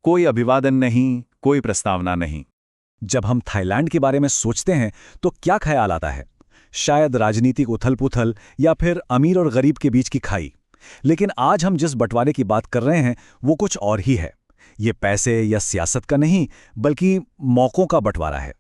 कोई अभिवादन नहीं, कोई प्रस्तावना नहीं। जब हम थाईलैंड के बारे में सोचते हैं तो क्या ख्याल आता है? शायद राजनीतिक उथल-पुथल या फिर अमीर और गरीब के बीच की खाई। लेकिन आज हम जिस बंटवारे की बात कर रहे हैं वो कुछ और ही है। ये पैसे या सियासत का नहीं, बल्कि मौकों का बंटवारा है।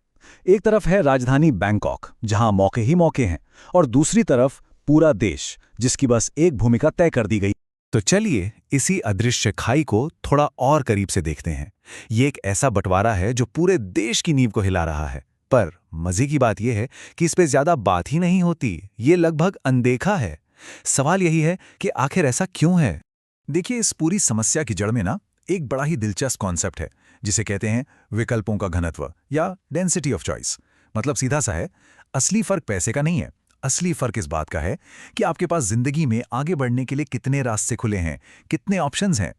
एक तरफ है राजधानी बैंकॉक, जहां मौके ही मौके हैं, और दूसरी तरफ पूरा देश, जिसकी बस एक भूमिका तय कर दी गई। तो चलिए इसी अदृश्य खाई को थोड़ा और करीब से देखते हैं। ये एक ऐसा बंटवारा है जो पूरे देश की नींव को हिला रहा है। पर मजे की बात यह है कि इस पे ज्यादा बात ही नहीं होती, ये लगभग अनदेखा है। सवाल यही है कि आखिर ऐसा क्यों है? देखिए, इस पूरी समस्या की जड़ में ना एक बड़ा ही दिलचस्प कॉन्सेप्ट है, जिसे कहते हैं विकल्पों का घनत्व या डेंसिटी ऑफ चॉइस। मतलब सीधा सा है, असली फर्क पैसे का नहीं है। असली फर्क इस बात का है कि आपके पास जिंदगी में आगे बढ़ने के लिए कितने रास्ते खुले हैं, कितने ऑप्शंस हैं।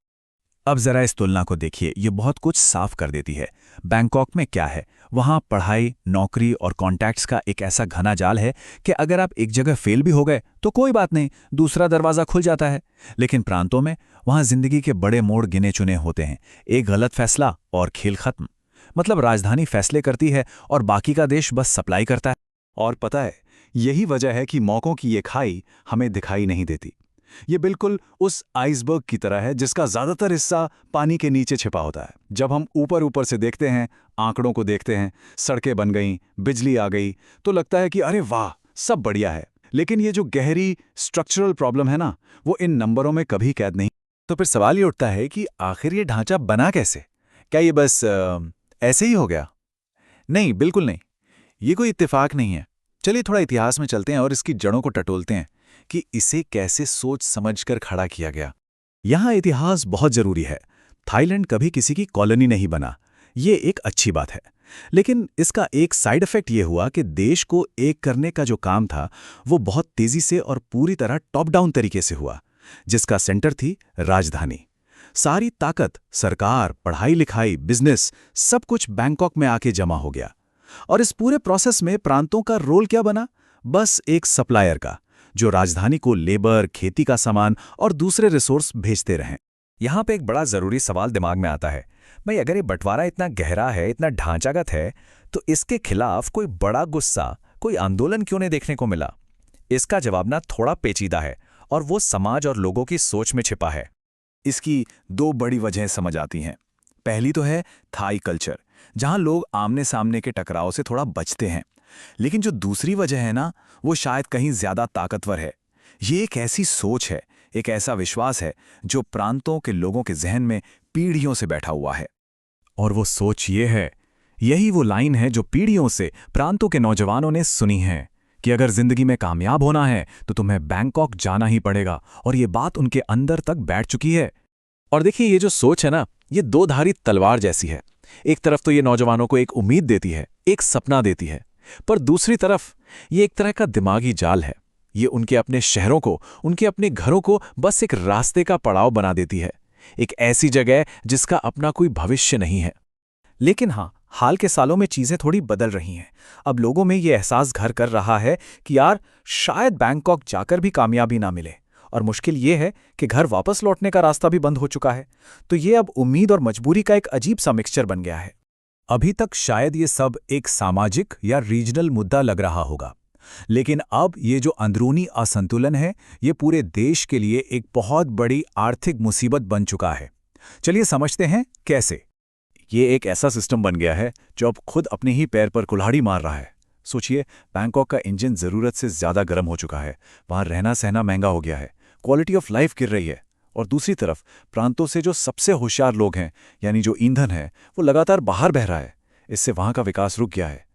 अब जरा इस तुलना को देखिए, ये बहुत कुछ साफ कर देती है। बैंकॉक में क्या है? वहाँ पढ़ाई, नौकरी और कॉन्टैक्ट्स का एक ऐसा घना जाल है कि अगर आप एक जगह फेल भी हो गए तो कोई बात नहीं, दूसरा दरवाज़ा खुल जाता है। लेकिन प्रांतों में वहाँ जिंदगी के बड़े मोड़ गिने चुने होते हैं। एक गलत फैसला और खेल खत्म। मतलब राजधानी फैसले करती है और बाकी का देश बस सप्लाई करता है। और पता है, यही वजह है कि मौकों की ये खाई हमें दिखाई नहीं देती। ये बिल्कुल उस आइसबर्ग की तरह है जिसका ज्यादातर हिस्सा पानी के नीचे छिपा होता है। जब हम ऊपर ऊपर से देखते हैं, आंकड़ों को देखते हैं, सड़कें बन गईं, बिजली आ गई, तो लगता है कि अरे वाह, सब बढ़िया है। लेकिन ये जो गहरी स्ट्रक्चरल प्रॉब्लम है ना, वो इन नंबरों में कभी कैद नहीं। तो फिर सवाल ये उठता है कि आखिर ये ढांचा बना कैसे? क्या ये बस ऐसे ही हो गया? नहीं, बिल्कुल नहीं। ये कोई इत्तेफाक नहीं है। चलिए थोड़ा इतिहास में चलते हैं और इसकी जड़ों को टटोलते हैं कि इसे कैसे सोच समझकर खड़ा किया गया। यहाँ इतिहास बहुत जरूरी है। थाईलैंड कभी किसी की कॉलोनी नहीं बना, ये एक अच्छी बात है। लेकिन इसका एक साइड इफेक्ट ये हुआ कि देश को एक करने का जो काम था वो बहुत तेजी से और पूरी तरह टॉप डाउन तरीके से हुआ, जिसका सेंटर थी राजधानी। सारी ताकत, सरकार, पढ़ाई लिखाई, बिजनेस, सब कुछ बैंकॉक में आके जमा हो गया। और इस पूरे प्रोसेस में प्रांतों का रोल क्या बना? बस एक सप्लायर का, जो राजधानी को लेबर, खेती का सामान और दूसरे रिसोर्स भेजते रहें। यहाँ पे एक बड़ा जरूरी सवाल दिमाग में आता है, भाई अगर ये बंटवारा इतना गहरा है, इतना ढांचागत है, तो इसके खिलाफ कोई बड़ा गुस्सा, कोई आंदोलन क्यों नहीं देखने को मिला? इसका जवाब ना थोड़ा पेचीदा है और वो समाज और लोगों की सोच में छिपा है। इसकी दो बड़ी वजहें समझ आती हैं। पहली तो है थाई कल्चर, जहां लोग आमने सामने के टकराव से थोड़ा बचते हैं। लेकिन जो दूसरी वजह है ना, वो शायद कहीं ज्यादा ताकतवर है। ये एक ऐसी सोच है, एक ऐसा विश्वास है जो प्रांतों के लोगों के जहन में पीढ़ियों से बैठा हुआ है। और वो सोच ये है, यही वो लाइन है जो पीढ़ियों से प्रांतों के नौजवानों ने सुनी है कि अगर जिंदगी में कामयाब होना है तो तुम्हें बैंकॉक जाना ही पड़ेगा। और ये बात उनके अंदर तक बैठ चुकी है। और देखिए, ये जो सोच है ना, ये दो धारी तलवार जैसी है। एक तरफ तो ये नौजवानों को एक उम्मीद देती है, एक सपना देती है, पर दूसरी तरफ ये एक तरह का दिमागी जाल है। ये उनके अपने शहरों को, उनके अपने घरों को बस एक रास्ते का पड़ाव बना देती है, एक ऐसी जगह जिसका अपना कोई भविष्य नहीं है। लेकिन हाँ, हाल के सालों में चीजें थोड़ी बदल रही हैं। अब लोगों में ये एहसास घर कर रहा है कि यार, शायद बैंकॉक जाकर भी कामयाबी ना मिले। और मुश्किल ये है कि घर वापस लौटने का रास्ता भी बंद हो चुका है। तो ये अब उम्मीद और मजबूरी का एक अजीब सा मिक्सचर बन गया है। अभी तक शायद ये सब एक सामाजिक या रीजनल मुद्दा लग रहा होगा, लेकिन अब ये जो अंदरूनी असंतुलन है, ये पूरे देश के लिए एक बहुत बड़ी आर्थिक मुसीबत बन चुका है। चलिए समझते हैं कैसे। ये एक ऐसा सिस्टम बन गया है जो अब खुद अपने ही पैर पर कुल्हाड़ी मार रहा है। सोचिए, बैंकॉक का इंजन जरूरत से ज्यादा गर्म हो चुका है। वहां रहना सहना महंगा हो गया है, क्वालिटी ऑफ लाइफ गिर रही है। और दूसरी तरफ प्रांतों से जो सबसे होशियार लोग हैं, यानी जो ईंधन है, वो लगातार बाहर बह रहा है। इससे वहां का विकास रुक गया है।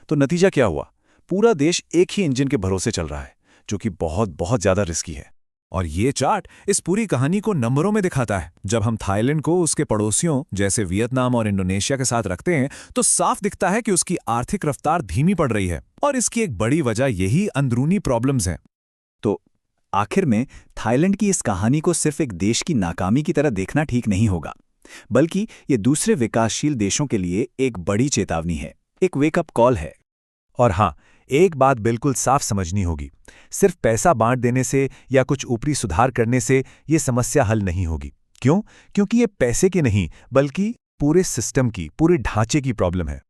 तो नतीजा क्या हुआ? पूरा देश एक ही इंजन के भरोसे चल रहा है, जो कि बहुत बहुत ज्यादा रिस्की है। और ये चार्ट इस पूरी कहानी को नंबरों में दिखाता है। जब हम थाईलैंड को उसके पड़ोसियों जैसे वियतनाम और इंडोनेशिया के साथ रखते हैं, तो साफ दिखता है कि उसकी आर्थिक रफ्तार धीमी पड़ रही है। और इसकी एक बड़ी वजह यही अंदरूनी प्रॉब्लम्स हैं। तो आखिर में थाईलैंड की इस कहानी को सिर्फ एक देश की नाकामी की तरह देखना ठीक नहीं होगा, बल्कि ये दूसरे विकासशील देशों के लिए एक बड़ी चेतावनी है, एक वेकअप कॉल है। और हाँ, एक बात बिल्कुल साफ समझनी होगी, सिर्फ पैसा बांट देने से या कुछ ऊपरी सुधार करने से ये समस्या हल नहीं होगी। क्यों? क्योंकि ये पैसे की नहीं, बल्कि पूरे सिस्टम की, पूरे ढांचे की प्रॉब्लम है।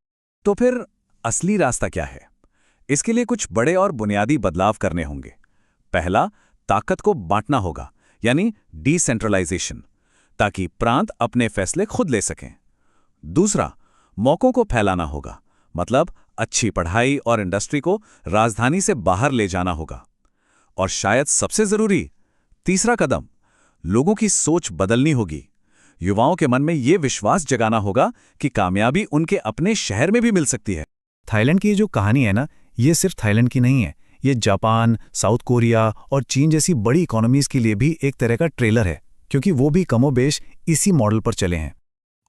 तो फिर असली रास्ता क्या है? इसके लिए कुछ बड़े और बुनियादी बदलाव करने होंगे। पहला, ताकत को बांटना होगा, यानी डिसेंट्रलाइजेशन, ताकि प्रांत अपने फैसले खुद ले सकें। दूसरा, मौकों को फैलाना होगा, मतलब अच्छी पढ़ाई और इंडस्ट्री को राजधानी से बाहर ले जाना होगा। और शायद सबसे जरूरी तीसरा कदम, लोगों की सोच बदलनी होगी। युवाओं के मन में ये विश्वास जगाना होगा कि कामयाबी उनके अपने शहर में भी मिल सकती है। थाईलैंड की ये जो कहानी है ना, ये सिर्फ थाईलैंड की नहीं है। ये जापान, साउथ कोरिया और चीन जैसी बड़ी इकोनॉमीज के लिए भी एक तरह का ट्रेलर है, क्योंकि वो भी कमोबेश इसी मॉडल पर चले हैं।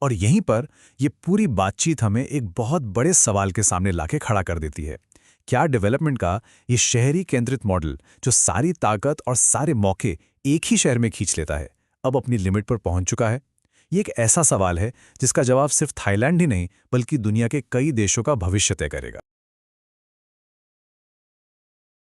और यहीं पर ये पूरी बातचीत हमें एक बहुत बड़े सवाल के सामने लाके खड़ा कर देती है। क्या डेवलपमेंट का ये शहरी केंद्रित मॉडल, जो सारी ताकत और सारे मौके एक ही शहर में खींच लेता है, अब अपनी लिमिट पर पहुंच चुका है? ये एक ऐसा सवाल है जिसका जवाब सिर्फ थाईलैंड ही नहीं, बल्कि दुनिया के कई देशों का भविष्य तय करेगा।